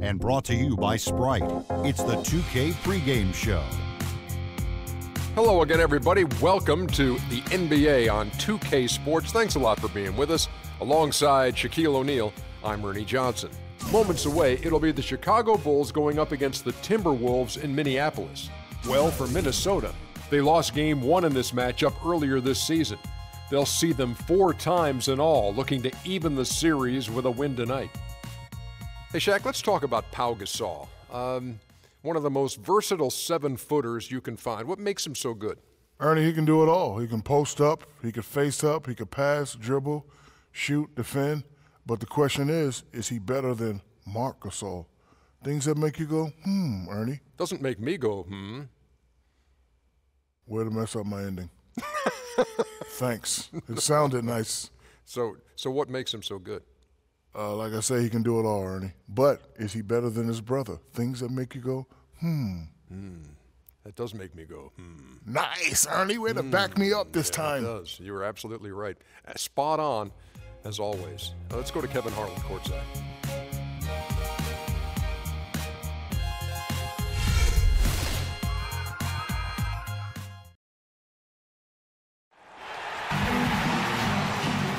And brought to you by Sprite. It's the 2K pregame show. Hello again, everybody. Welcome to the NBA on 2K Sports. Thanks a lot for being with us. Alongside Shaquille O'Neal, I'm Ernie Johnson. Moments away, it'll be the Chicago Bulls going up against the Timberwolves in Minneapolis. Well, for Minnesota, they lost Game 1 in this matchup earlier this season. They'll see them 4 times in all, looking to even the series with a win tonight. Hey, Shaq, let's talk about Pau Gasol. One of the most versatile 7-footers you can find. What makes him so good? Ernie, he can do it all. He can post up, he can face up, he can pass, dribble, shoot, defend. But the question is he better than Marc Gasol? Things that make you go, Ernie. Doesn't make me go, Way to mess up my ending. Thanks. It sounded nice. So what makes him so good? Like I say, he can do it all, Ernie. But is he better than his brother? Things that make you go, That does make me go, Nice, Ernie. Way to back me up this time. It does. You were absolutely right. Spot on, as always. Let's go to Kevin Harlan courtside.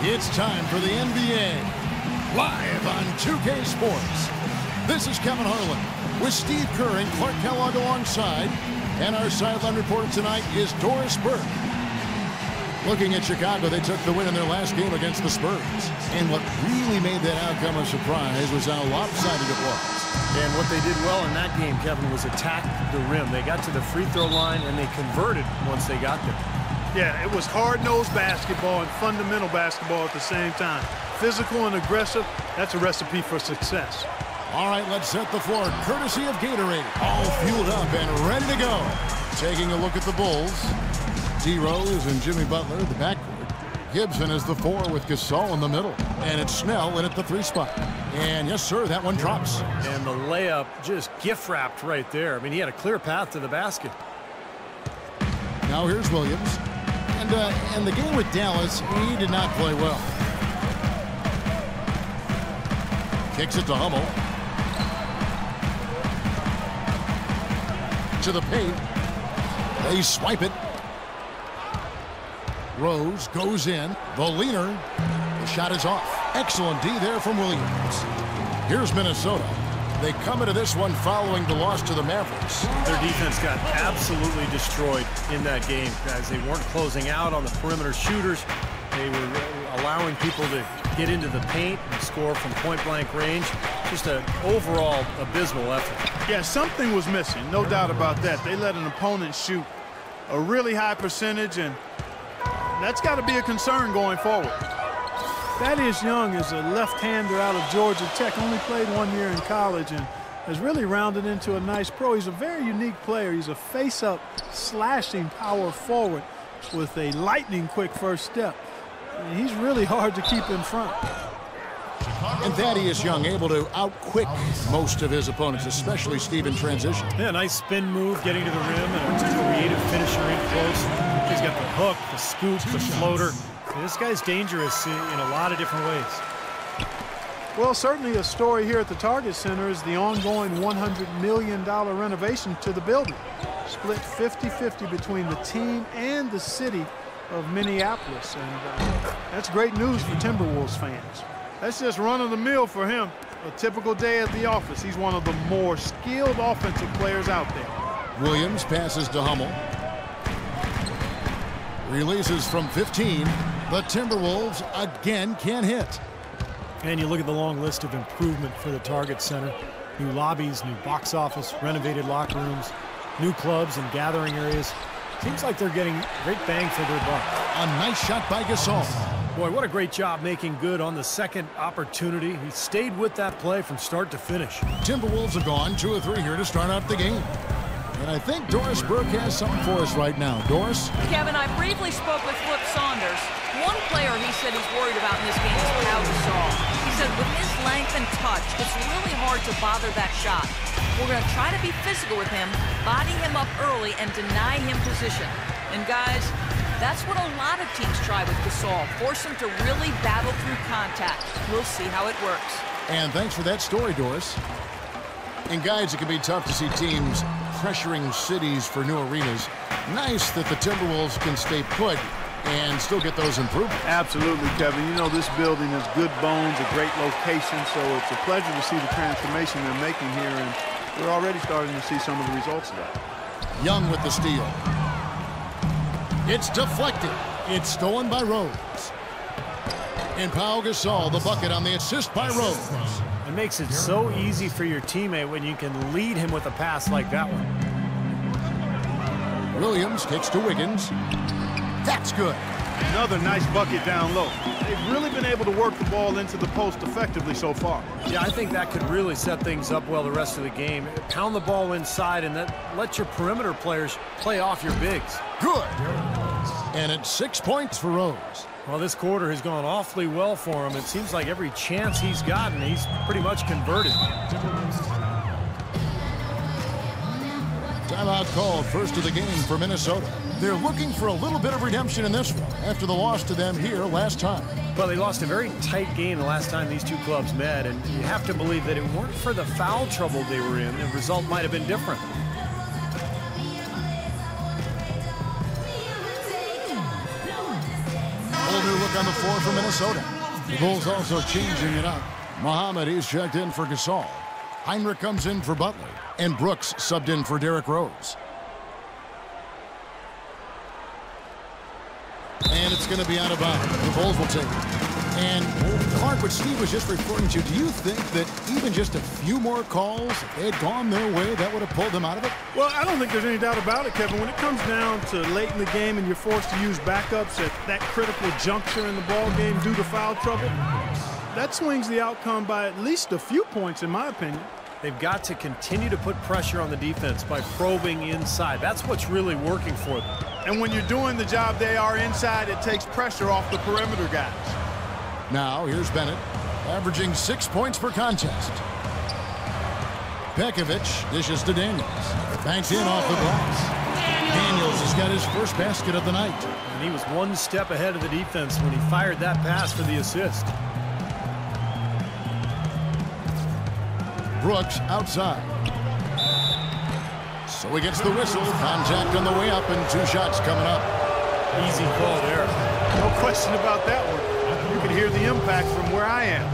It's time for the NBA. Live on 2K Sports. This is Kevin Harlan with Steve Kerr and Clark Kellogg alongside. And our sideline reporter tonight is Doris Burke. Looking at Chicago, they took the win in their last game against the Spurs. And what really made that outcome a surprise was how lopsided it was. And what they did well in that game, Kevin, was attack the rim. They got to the free throw line and they converted once they got there. Yeah, it was hard-nosed basketball and fundamental basketball at the same time. Physical and aggressive, that's a recipe for success. All right, let's set the floor, courtesy of Gatorade. All fueled up and ready to go. Taking a look at the Bulls. D. Rose and Jimmy Butler, the backcourt. Gibson is the 4 with Gasol in the middle. And it's Snell in at the 3 spot. And yes, sir, that one drops. And the layup just gift-wrapped right there. I mean, he had a clear path to the basket. Now here's Williams. And the game with Dallas, he did not play well. Kicks it to Hummel. To the paint. They swipe it. Rose goes in. The leaner. The shot is off. Excellent D there from Williams. Here's Minnesota. They come into this one following the loss to the Mavericks. Their defense got absolutely destroyed in that game, guys. They weren't closing out on the perimeter shooters. They were allowing people to get into the paint and score from point-blank range. Just an overall abysmal effort. Yeah, something was missing, no doubt about that. They let an opponent shoot a really high percentage, and that's got to be a concern going forward. Thaddeus Young is a left-hander out of Georgia Tech, only played 1 year in college and has really rounded into a nice pro. He's a very unique player. He's a face-up, slashing power forward with a lightning-quick first step. And he's really hard to keep in front. And Thaddeus Young able to outquick most of his opponents, especially Steve in transition. Yeah, nice spin move, getting to the rim, and a creative finisher in close. He's got the hook, the scoop, the floater. This guy's dangerous in a lot of different ways. Well, certainly a story here at the Target Center is the ongoing $100 million renovation to the building. Split 50-50 between the team and the city of Minneapolis. And that's great news for Timberwolves fans. That's just run-of-the-mill for him. A typical day at the office. He's one of the more skilled offensive players out there. Williams passes to Hummel. Releases from 15. The Timberwolves again can't hit. And you look at the long list of improvement for the Target Center. New lobbies, new box office, renovated locker rooms, new clubs and gathering areas. Seems like they're getting great bang for their buck. A nice shot by Gasol. Boy, what a great job making good on the second opportunity. He stayed with that play from start to finish. Timberwolves have gone 2 of 3 here to start out the game. And I think Doris Burke has something for us right now. Doris? Kevin, I briefly spoke with Flip Saunders. One player he said he's worried about in this game is Pau Gasol. He said with his length and touch, it's really hard to bother that shot. We're going to try to be physical with him, body him up early, and deny him position. And guys, that's what a lot of teams try with Gasol. Force him to really battle through contact. We'll see how it works. And thanks for that story, Doris. And guys, it can be tough to see teams pressuring cities for new arenas. Nice that the Timberwolves can stay put and still get those improvements. Absolutely, Kevin. You know, this building has good bones, a great location, so it's a pleasure to see the transformation they're making here, and we're already starting to see some of the results of that. Young with the steal. It's deflected. It's stolen by Rose. And Pau Gasol, the bucket on the assist by Rose. It makes it so easy for your teammate when you can lead him with a pass like that one. Williams kicks to Wiggins. That's good. Another nice bucket down low. They've really been able to work the ball into the post effectively so far. Yeah, I think that could really set things up well the rest of the game. Pound the ball inside and then let your perimeter players play off your bigs. Good. And it's 6 points for Rose. Well, this quarter has gone awfully well for him. It seems like every chance he's gotten, he's pretty much converted. Timeout called, first of the game for Minnesota. They're looking for a little bit of redemption in this one after the loss to them here last time. Well, they lost a very tight game the last time these two clubs met, and you have to believe that it weren't for the foul trouble they were in, the result might have been different. Whole new look on the floor for Minnesota. The Bulls also changing it up. Muhammad, he's checked in for Gasol. Heinrich comes in for Butler. And Brooks subbed in for Derrick Rose. And it's going to be out of bounds. The Bulls will take it. And Clark, what Steve was just referring to, do you think that even just a few more calls, if they had gone their way, that would have pulled them out of it? Well, I don't think there's any doubt about it, Kevin. When it comes down to late in the game and you're forced to use backups at that critical juncture in the ball game due to foul trouble, that swings the outcome by at least a few points, in my opinion. They've got to continue to put pressure on the defense by probing inside. That's what's really working for them. And when you're doing the job they are inside, it takes pressure off the perimeter guys. Now, here's Bennett, averaging 6 points per contest. Pekovic dishes to Daniels. Banked in off the glass. Daniels has got his first basket of the night. And he was one step ahead of the defense when he fired that pass for the assist. Brooks outside. So he gets the whistle. Contact on the way up and 2 shots coming up. Easy call there. No question about that one. You can hear the impact from where I am.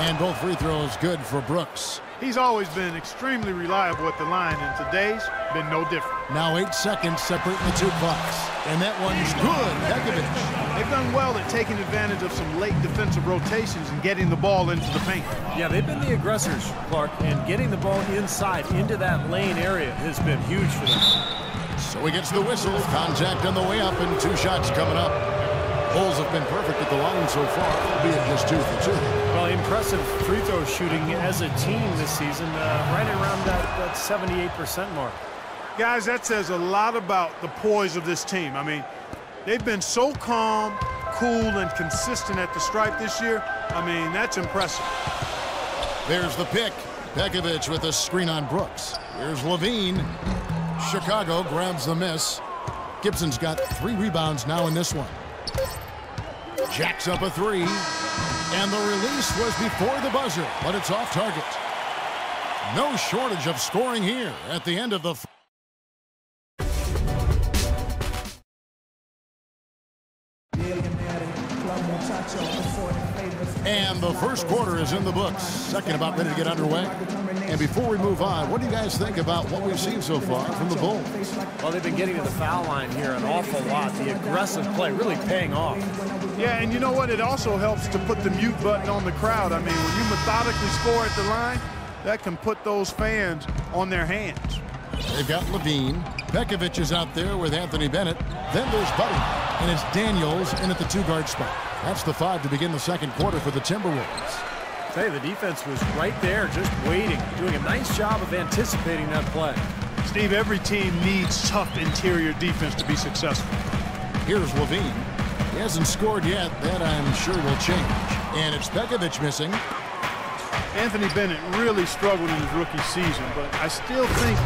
And both free throws good for Brooks. He's always been extremely reliable at the line, and today's been no different. Now 8 seconds separating the 2 clocks. And that one's good. Pekovic. They've done well at taking advantage of some late defensive rotations and getting the ball into the paint. Yeah, they've been the aggressors, Clark, and getting the ball inside into that lane area has been huge for them. So he gets the whistle. Contact on the way up and 2 shots coming up. Bulls have been perfect at the line so far, albeit just 2 for 2. Well, impressive free throw shooting as a team this season, right around that 78% mark. Guys, that says a lot about the poise of this team. I mean, they've been so calm, cool, and consistent at the stripe this year. I mean, that's impressive. There's the pick. Pekovic with a screen on Brooks. Here's Levine. Chicago grabs the miss. Gibson's got 3 rebounds now in this one. Jacks up a 3. And the release was before the buzzer, but it's off target. No shortage of scoring here at the end of the... And the first quarter is in the books. Second about ready to get underway. And before we move on, what do you guys think about what we've seen so far from the Bulls? Well, they've been getting to the foul line here an awful lot. The aggressive play really paying off. Yeah, and you know what? It also helps to put the mute button on the crowd. I mean, when you methodically score at the line, that can put those fans on their hands. They've got Levine. Pekovic is out there with Anthony Bennett. Then there's Buddy. And it's Daniels in at the 2-guard spot. That's the 5 to begin the second quarter for the Timberwolves. I tell you, the defense was right there just waiting, doing a nice job of anticipating that play. Steve, every team needs tough interior defense to be successful. Here's Levine. He hasn't scored yet. That, I'm sure, will change. And it's Pekovic missing. Anthony Bennett really struggled in his rookie season, but I still think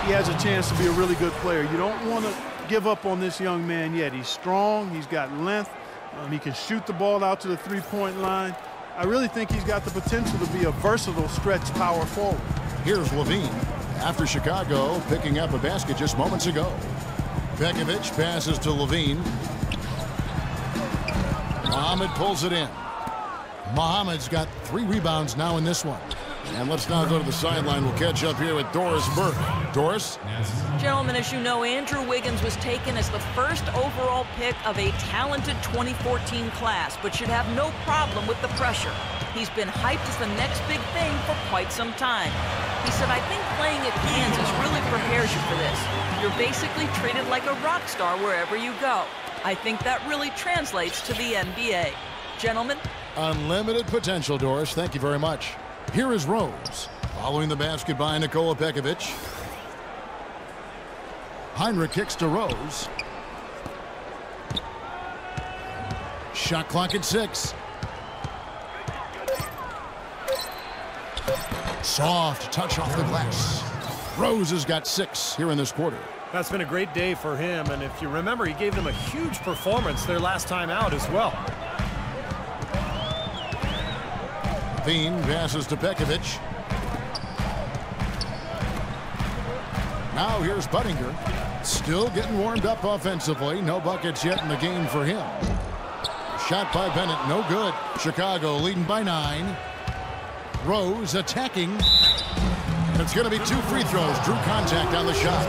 he has a chance to be a really good player. You don't want to give up on this young man yet. He's strong. He's got length. He can shoot the ball out to the 3-point line. I really think he's got the potential to be a versatile stretch power forward. Here's Levine after Chicago picking up a basket just moments ago. Pekovic passes to Levine. Muhammad pulls it in. Muhammad's got 3 rebounds now in this one. And let's now go to the sideline. We'll catch up here with Doris Burke. Doris? Gentlemen, as you know, Andrew Wiggins was taken as the first overall pick of a talented 2014 class, but should have no problem with the pressure. He's been hyped as the next big thing for quite some time. He said, I think playing at Kansas really prepares you for this. You're basically treated like a rock star wherever you go. I think that really translates to the NBA. Gentlemen? Unlimited potential, Doris. Thank you very much. Here is Rose, following the basket by Nikola Pekovic. Heinrich kicks to Rose. Shot clock at 6. Soft touch off the glass. Rose has got 6 here in this quarter. That's been a great day for him, and if you remember, he gave them a huge performance their last time out as well. Levine passes to Pekovic. Now here's Buttinger. Still getting warmed up offensively. No buckets yet in the game for him. Shot by Bennett, no good. Chicago leading by 9. Rose attacking. It's going to be 2 free throws. Drew contact on the shot.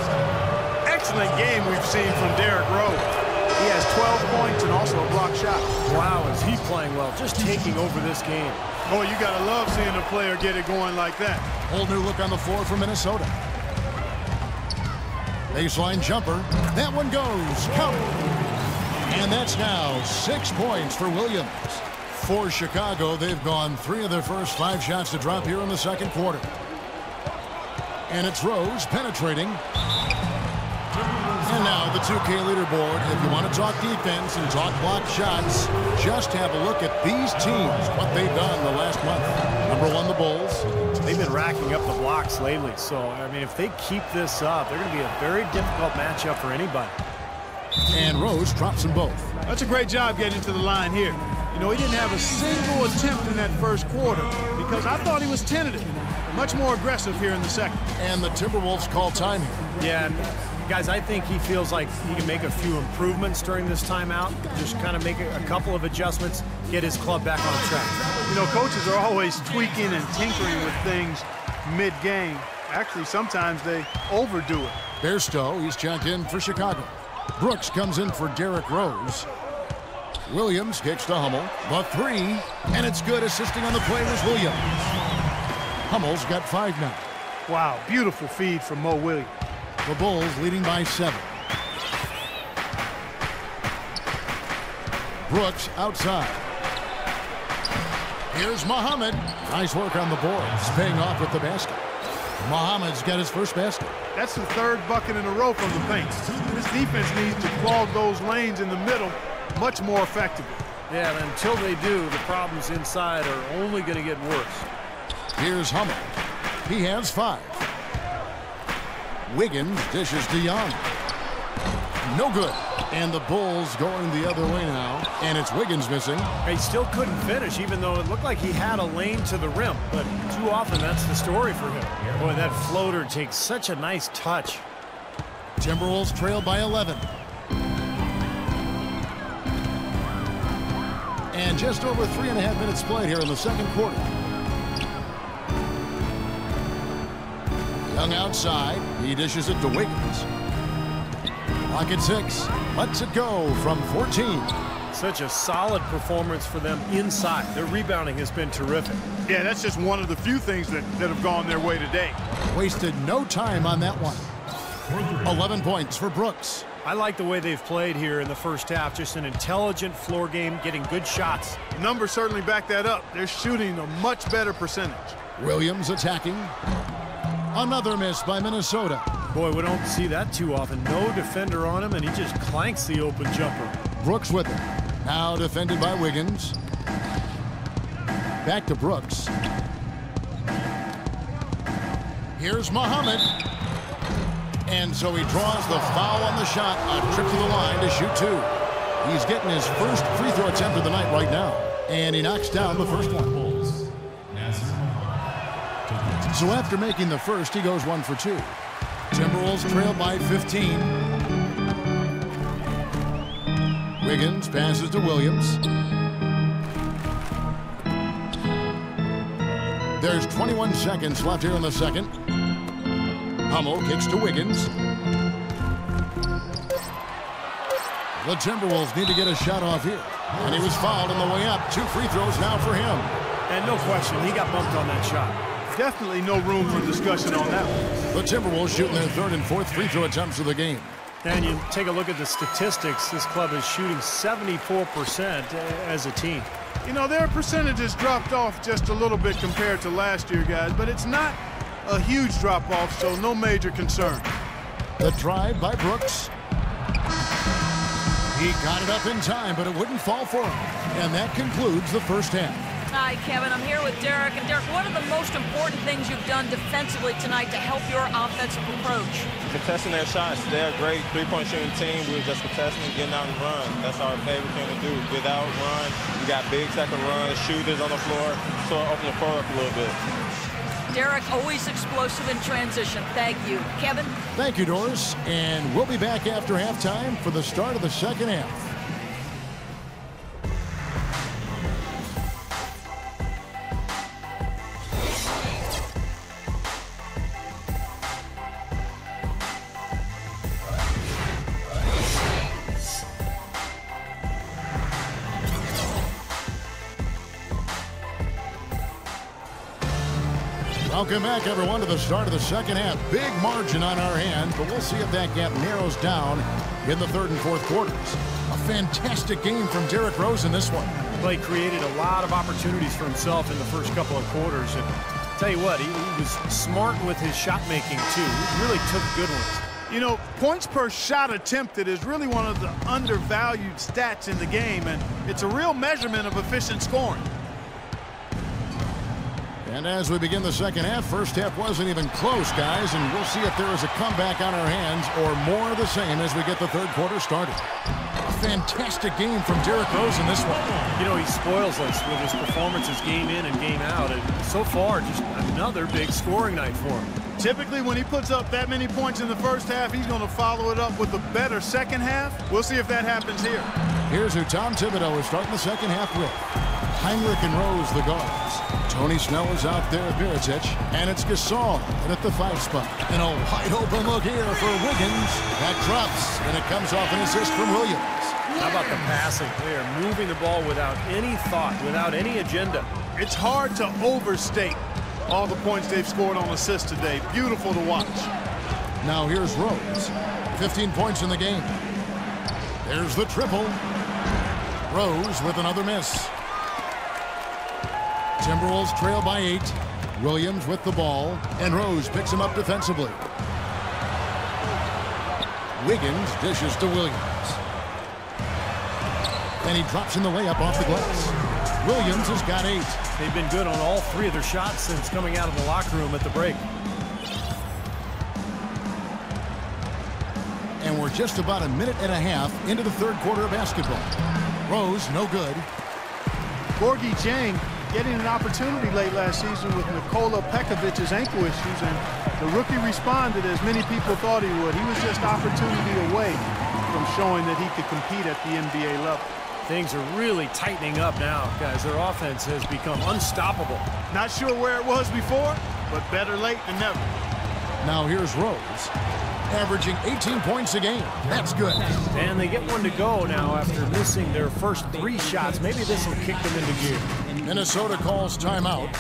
Excellent game we've seen from Derrick Rose. He has 12 points and also a block shot. Wow, is he playing well, just taking over this game. Boy, you got to love seeing a player get it going like that. Whole new look on the floor for Minnesota. Baseline jumper. That one goes. Count it. And that's now 6 points for Williams. For Chicago, they've gone 3 of their first 5 shots to drop here in the second quarter. And it's Rose penetrating. And now the 2K leaderboard. If you want to talk defense and talk block shots, just have a look at these teams, what they've done the last month. Number 1, the Bulls. They've been racking up the blocks lately, so, I mean, if they keep this up, they're going to be a very difficult matchup for anybody. And Rose drops them both. That's a great job getting to the line here. You know, he didn't have a single attempt in that first quarter because I thought he was tentative. Much more aggressive here in the second. And the Timberwolves call time here. Yeah, and guys, I think he feels like he can make a few improvements during this timeout. Just kind of make a couple of adjustments, get his club back on track. You know, coaches are always tweaking and tinkering with things mid-game. Actually, sometimes they overdo it. Bairstow, he's checked in for Chicago. Brooks comes in for Derrick Rose. Williams kicks to Hummel. The 3, and it's good. Assisting on the play was Williams. Hummel's got 5 now. Wow, beautiful feed from Mo Williams. The Bulls leading by 7. Brooks outside. Here's Muhammad. Nice work on the boards, paying off with the basket. Muhammad's got his first basket. That's the 3rd bucket in a row from the paint. This defense needs to clog those lanes in the middle much more effectively. Yeah, and until they do, the problems inside are only going to get worse. Here's Hummel. He has 5. Wiggins dishes to Young. No good. And the Bulls going the other way now. And it's Wiggins missing. He still couldn't finish, even though it looked like he had a lane to the rim. But too often, that's the story for him. Boy, that floater takes such a nice touch. Timberwolves trail by 11. And just over 3.5 minutes played here in the second quarter. Young outside. He dishes it to Wiggins. Clock at 6. Lets it go from 14. Such a solid performance for them inside. Their rebounding has been terrific. Yeah, that's just one of the few things that have gone their way today. Wasted no time on that one. 11 points for Brooks. I like the way they've played here in the first half. Just an intelligent floor game, getting good shots. Numbers certainly back that up. They're shooting a much better percentage. Williams attacking. Another miss by Minnesota. Boy, we don't see that too often. No defender on him, and he just clanks the open jumper. Brooks with it. Now defended by Wiggins. Back to Brooks. Here's Muhammad. And so he draws the foul on the shot. A trip to the line to shoot 2. He's getting his first free throw attempt of the night right now. And he knocks down the first one. So after making the first, he goes 1 for 2. Timberwolves trail by 15. Wiggins passes to Williams. There's 21 seconds left here in the second. Hummel kicks to Wiggins. The Timberwolves need to get a shot off here. And he was fouled on the way up. 2 free throws now for him. And no question, he got bumped on that shot. Definitely no room for discussion on that one. The Timberwolves shooting their 3rd and 4th free throw attempts of the game. And you take a look at the statistics, this club is shooting 74% as a team. You know, their percentages dropped off just a little bit compared to last year, guys, but it's not a huge drop-off, so no major concern. The drive by Brooks. He got it up in time, but it wouldn't fall for him. And that concludes the first half. Hi, Kevin. I'm here with Derek. And Derek, what are the most important things you've done defensively tonight to help your offensive approach? Contesting their shots. They're a great three-point shooting team. We were just contesting and getting out and run. That's our favorite thing to do. Get out, run. We got bigs that can run, shooters on the floor, so open the floor up a little bit. Derek, always explosive in transition. Thank you. Kevin? Thank you, Doris. And we'll be back after halftime for the start of the second half. Welcome back, everyone, to the start of the second half. Big margin on our hands, but we'll see if that gap narrows down in the 3rd and 4th quarters. A fantastic game from Derrick Rose in this one. He created a lot of opportunities for himself in the first couple of quarters. And tell you what, he was smart with his shot making, too. He really took good ones. You know, points per shot attempted is really one of the undervalued stats in the game, and it's a real measurement of efficient scoring. And as we begin the second half, first half wasn't even close, guys, and we'll see if there is a comeback on our hands or more of the same as we get the 3rd quarter started. A fantastic game from Derrick Rose in this one. You know, he spoils us with his performances game in and game out, and so far, just another big scoring night for him. Typically, when he puts up that many points in the first half, he's going to follow it up with a better second half. We'll see if that happens here. Here's who Tom Thibodeau is starting the second half with. Heinrich and Rose, the guards. Tony Snell is out there, Beritic, and it's Gasol at the 5 spot. And a wide open look here for Wiggins. That drops, and it comes off an assist from Williams. How about the passing? They are moving the ball without any thought, without any agenda. It's hard to overstate all the points they've scored on assists today. Beautiful to watch. Now here's Rose. 15 points in the game. There's the triple. Rose with another miss. Timberwolves trail by 8. Williams with the ball, and Rose picks him up defensively. Wiggins dishes to Williams. And he drops in the layup off the glass. Williams has got 8. They've been good on all 3 of their shots since coming out of the locker room at the break. And we're just about a minute and a half into the 3rd quarter of basketball. Rose, no good. Gorgie Jang getting an opportunity late last season with Nikola Pekovic's ankle issues, and the rookie responded as many people thought he would. He was just opportunity away from showing that he could compete at the NBA level. Things are really tightening up now, guys. Their offense has become unstoppable. Not sure where it was before, but better late than never. Now here's Rose, averaging 18 points a game. That's good. And they get one to go now after missing their first 3 shots. Maybe this will kick them into gear. Minnesota calls timeout.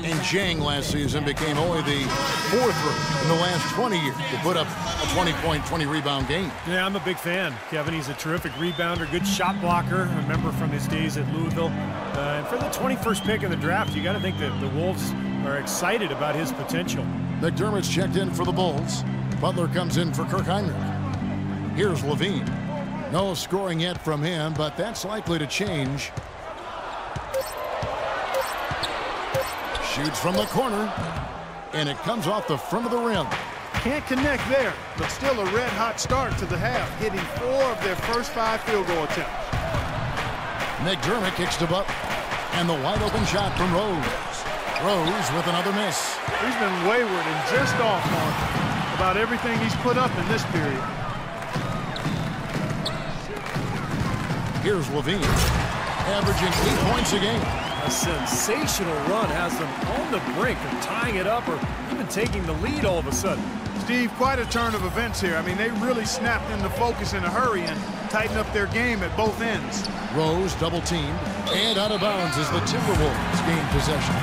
And Jang last season became only the 4th rookie in the last 20 years to put up a 20-point, 20-rebound game. Yeah, I'm a big fan. Kevin, he's a terrific rebounder, good shot blocker. I remember from his days at Louisville. And for the 21st pick in the draft, you got to think that the Wolves are excited about his potential. McDermott's checked in for the Bulls. Butler comes in for Kirk Heinrich. Here's Levine. No scoring yet from him, but that's likely to change. Shoots from the corner, and it comes off the front of the rim. Can't connect there, but still a red-hot start to the half, hitting 4 of their first 5 field goal attempts. McDermott kicks to Butler. And the wide-open shot from Rose. Rose with another miss. He's been wayward and just off on about everything he's put up in this period. Here's Levine, averaging 8 points a game. A sensational run has them on the brink of tying it up or even taking the lead all of a sudden. Steve, quite a turn of events here. I mean, they really snapped into focus in a hurry and tightened up their game at both ends. Rose double-teamed and out of bounds as the Timberwolves gain possession.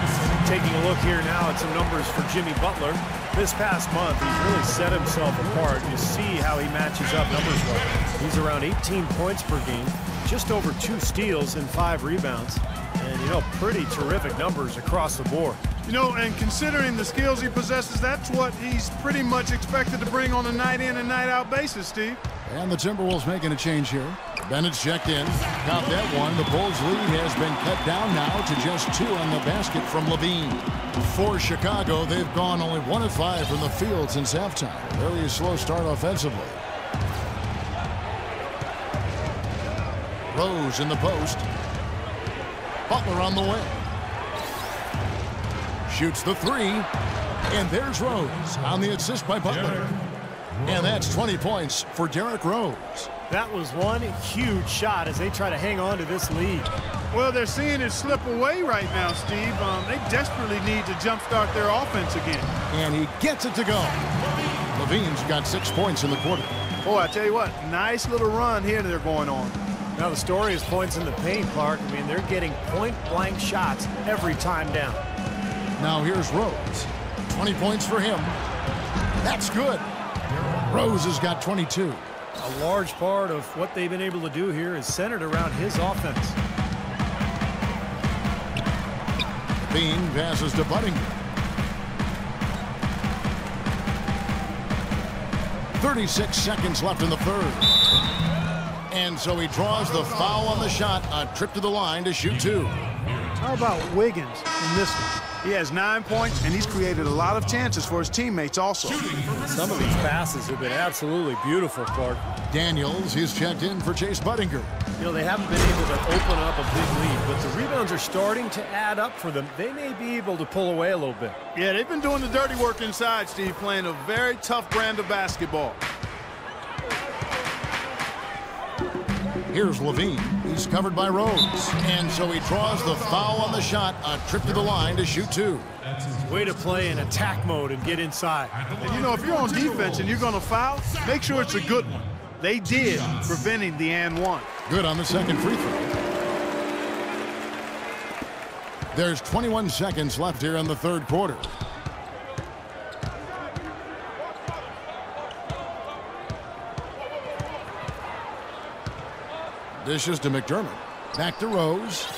Taking a look here now at some numbers for Jimmy Butler. This past month, he's really set himself apart. You see how he matches up numbers-wise. He's around 18 points per game, just over 2 steals and 5 rebounds. And, you know, pretty terrific numbers across the board. You know, and considering the skills he possesses, that's what he's pretty much expected to bring on a night-in and night-out basis, Steve. And the Timberwolves making a change here. Bennett's checked in. Got that one. The Bulls' lead has been cut down now to just 2 on the basket from Levine. For Chicago, they've gone only 1 of 5 from the field since halftime. Very slow start offensively. Rose in the post. Butler on the wing. Shoots the 3. And there's Rose on the assist by Butler. And that's 20 points for Derrick Rose. That was one huge shot as they try to hang on to this lead. Well, they're seeing it slip away right now, Steve. They desperately need to jumpstart their offense again. And he gets it to go. Levine's got 6 points in the quarter. Boy, I tell you what, nice little run here they're going on. Now the story is points in the paint, Clark. I mean, they're getting point-blank shots every time down. Now here's Rose. 20 points for him. That's good. Rose has got 22. A large part of what they've been able to do here is centered around his offense. Bean passes to Buddington. 36 seconds left in the third. And so he draws the foul on the shot. A trip to the line to shoot 2. How about Wiggins in this one? He has 9 points, and he's created a lot of chances for his teammates also. Some of these passes have been absolutely beautiful, Clark. Daniels, he's checked in for Chase Budinger. You know, they haven't been able to open up a big lead, but the rebounds are starting to add up for them. They may be able to pull away a little bit. Yeah, they've been doing the dirty work inside, Steve, playing a very tough brand of basketball. Here's Levine. He's covered by Rose. And so he draws the foul on the shot. A trip to the line to shoot 2. Way to play in attack mode and get inside. And you know, if you're on defense and you're going to foul, make sure it's a good one. They did, preventing the and 1. Good on the second free throw. There's 21 seconds left here in the third quarter. Dishes to McDermott. Back to Rose.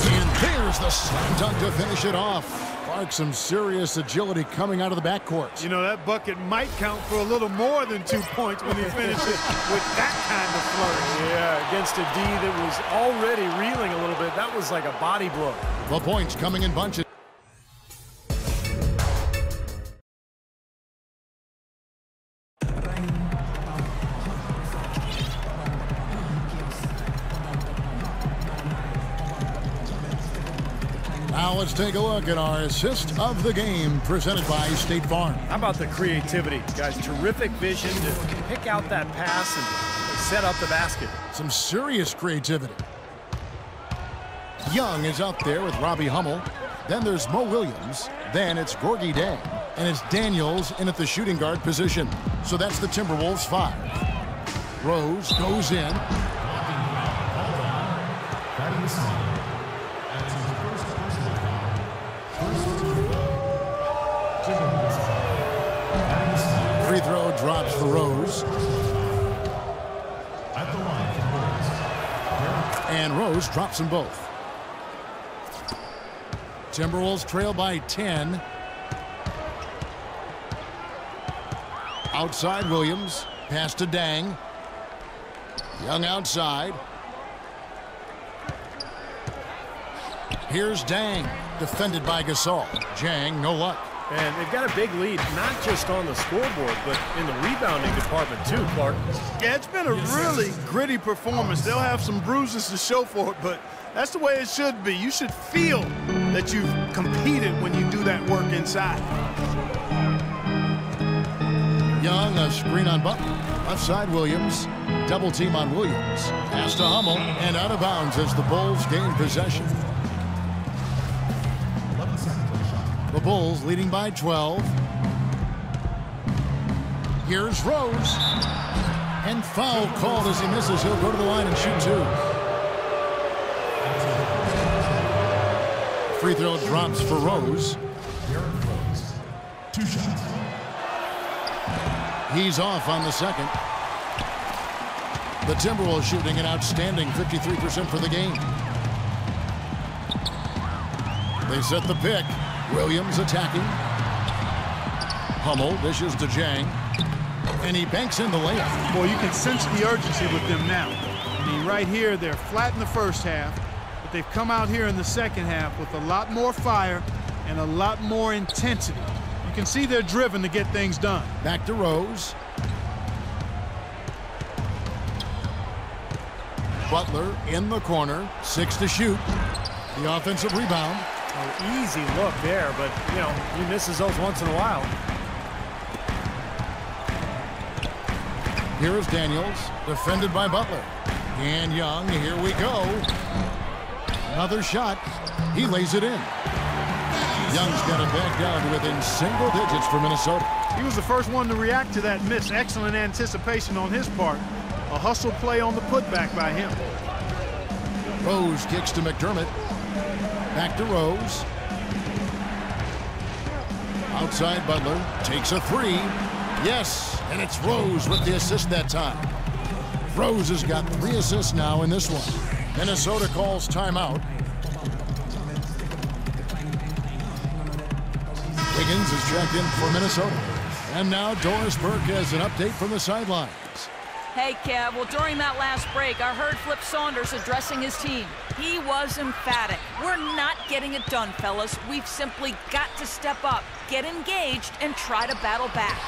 And there's the slam dunk to finish it off. Clark, some serious agility coming out of the backcourt. You know, that bucket might count for a little more than 2 points when he finishes with that kind of flourish. Yeah, against a D that was already reeling a little bit. That was like a body blow. The points coming in bunches. Now let's take a look at our assist of the game presented by State Farm. How about the creativity? Guys, terrific vision to pick out that pass and set up the basket. Some serious creativity. Young is out there with Robbie Hummel. Then there's Mo Williams. Then it's Gorgie Dang. And it's Daniels in at the shooting guard position. So that's the Timberwolves 5. Rose goes in. Free throw drops for Rose. And Rose drops them both. Timberwolves trail by 10. Outside Williams. Pass to Dang. Young outside. Here's Dang. defended by Gasol. Jang, no luck. And they've got a big lead, not just on the scoreboard, but in the rebounding department too, Clark. Yeah, it's been a really gritty performance. They'll have some bruises to show for it, but that's the way it should be. You should feel that you've competed when you do that work inside. Young, a screen on Butler. Left side, Williams. Double team on Williams. Pass to Hummel, and out of bounds as the Bulls gain possession. The Bulls leading by 12. Here's Rose. And foul called as he misses. He'll go to the line and shoot 2. Free throw drops for Rose. 2 shots. He's off on the second. The Timberwolves shooting an outstanding 53% for the game. They set the pick. Williams attacking. Hummel dishes to Jang. And he banks in the layup. Boy, you can sense the urgency with them now. I mean, right here, they're flat in the first half, but they've come out here in the second half with a lot more fire and a lot more intensity. You can see they're driven to get things done. Back to Rose. Butler in the corner. 6 to shoot. The offensive rebound. Oh, easy look there, but, you know, he misses those once in a while. Here is Daniels, defended by Butler. And Young, here we go. Another shot. He lays it in. Young's got it back down to within single digits for Minnesota. He was the first one to react to that miss. Excellent anticipation on his part. A hustle play on the putback by him. Rose kicks to McDermott. Back to Rose. Outside Butler. Takes a 3. Yes, and it's Rose with the assist that time. Rose has got 3 assists now in this one. Minnesota calls timeout. Wiggins is checked in for Minnesota. And now Doris Burke has an update from the sidelines. Hey, Kev, well, during that last break, I heard Flip Saunders addressing his team. He was emphatic. We're not getting it done, fellas. We've simply got to step up, get engaged, and try to battle back.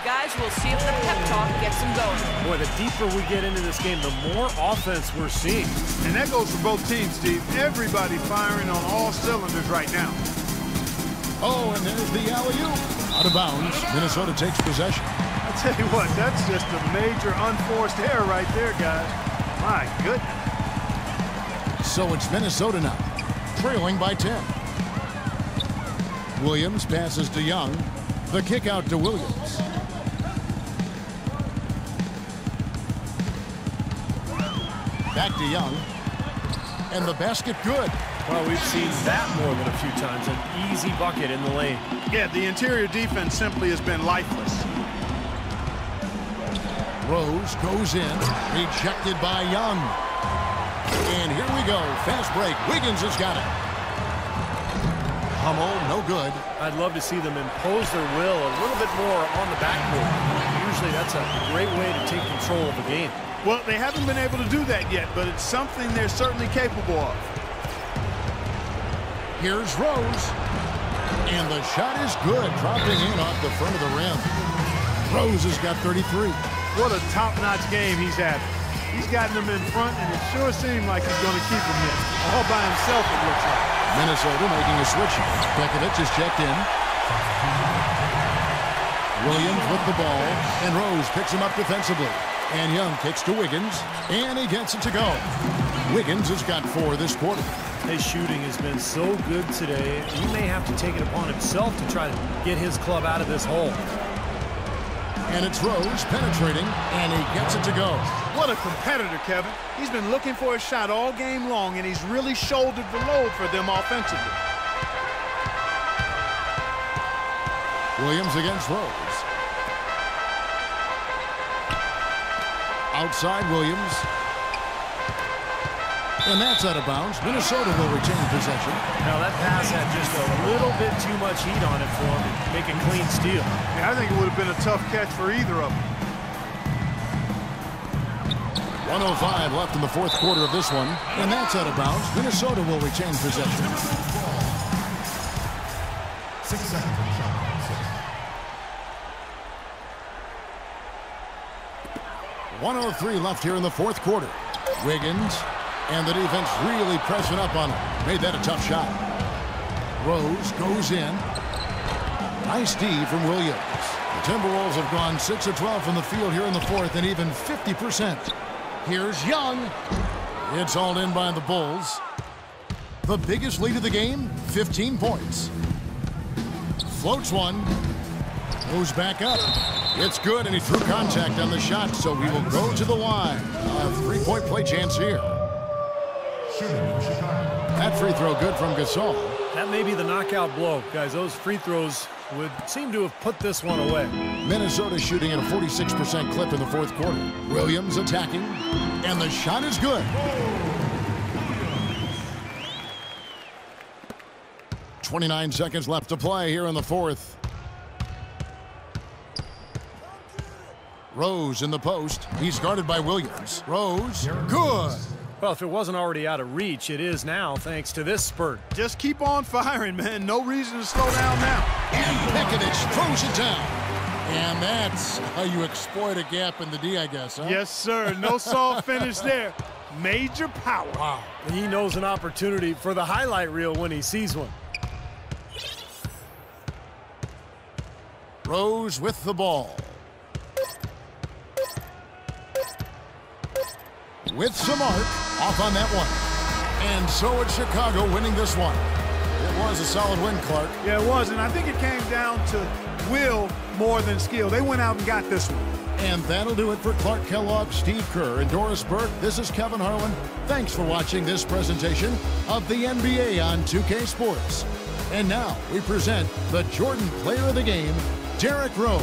Guys, we'll see if the pep talk gets them going. Boy, the deeper we get into this game, the more offense we're seeing. And that goes for both teams, Steve. Everybody firing on all cylinders right now. Oh, and there's the alley-oop. Out of bounds, Minnesota takes possession. I tell you what, that's just a major unforced error right there, guys. My goodness. So it's Minnesota now, trailing by 10. Williams passes to Young. The kick out to Williams. Back to Young. And the basket good. Well, we've seen that more than a few times. An easy bucket in the lane. Yeah, the interior defense simply has been lifeless. Rose goes in, rejected by Young. And here we go, fast break. Wiggins has got it. Hummel, no good. I'd love to see them impose their will a little bit more on the backcourt. Usually that's a great way to take control of a game. Well, they haven't been able to do that yet, but it's something they're certainly capable of. Here's Rose. And the shot is good, dropping in off the front of the rim. Rose has got 33. What a top-notch game he's having. He's gotten them in front, and it sure seemed like he's going to keep them in. All by himself, it looks like. Minnesota making a switch. Pekovic is checked in. Williams with the ball, and Rose picks him up defensively. And Young kicks to Wiggins, and he gets it to go. Wiggins has got 4 this quarter. His shooting has been so good today, he may have to take it upon himself to try to get his club out of this hole. And it's Rose penetrating, and he gets it to go. What a competitor, Kevin. He's been looking for a shot all game long, and he's really shouldered the load for them offensively. Williams against Rose. Outside Williams. And that's out of bounds. Minnesota will retain possession. Now that pass had just a little bit too much heat on it for him to make a clean steal. Yeah, I think it would have been a tough catch for either of them. 1:05 left in the fourth quarter of this one. And that's out of bounds. Minnesota will retain possession. 6 seconds on the shot. 6. 1:03 left here in the fourth quarter. Wiggins, and the defense really pressing up on him. Made that a tough shot. Rose goes in. Nice D from Williams. The Timberwolves have gone 6 of 12 from the field here in the fourth, and even 50%. Here's Young. It's hauled in by the Bulls. The biggest lead of the game, 15 points. Floats one. Goes back up. It's good, and he threw contact on the shot, so he will go to the line. A three-point play chance here. That free throw good from Gasol. That may be the knockout blow. Guys, those free throws would seem to have put this one away. Minnesota shooting at a 46% clip in the fourth quarter. Williams attacking, and the shot is good. 29 seconds left to play here in the fourth. Rose in the post. He's guarded by Williams. Rose, good. Well, if it wasn't already out of reach, it is now thanks to this spurt. Just keep on firing, man. No reason to slow down now. And Pekovic throws it down. And that's how you exploit a gap in the D, I guess, huh? Yes, sir. No soft finish there. Major power. Wow. He knows an opportunity for the highlight reel when he sees one. Rose with the ball. With some arc, off on that one. And so it's Chicago winning this one. It was a solid win, Clark. Yeah, it was, and I think it came down to will more than skill. They went out and got this one. And that'll do it for Clark Kellogg, Steve Kerr, and Doris Burke. This is Kevin Harlan. Thanks for watching this presentation of the NBA on 2K Sports. And now we present the Jordan Player of the Game, Derrick Rose.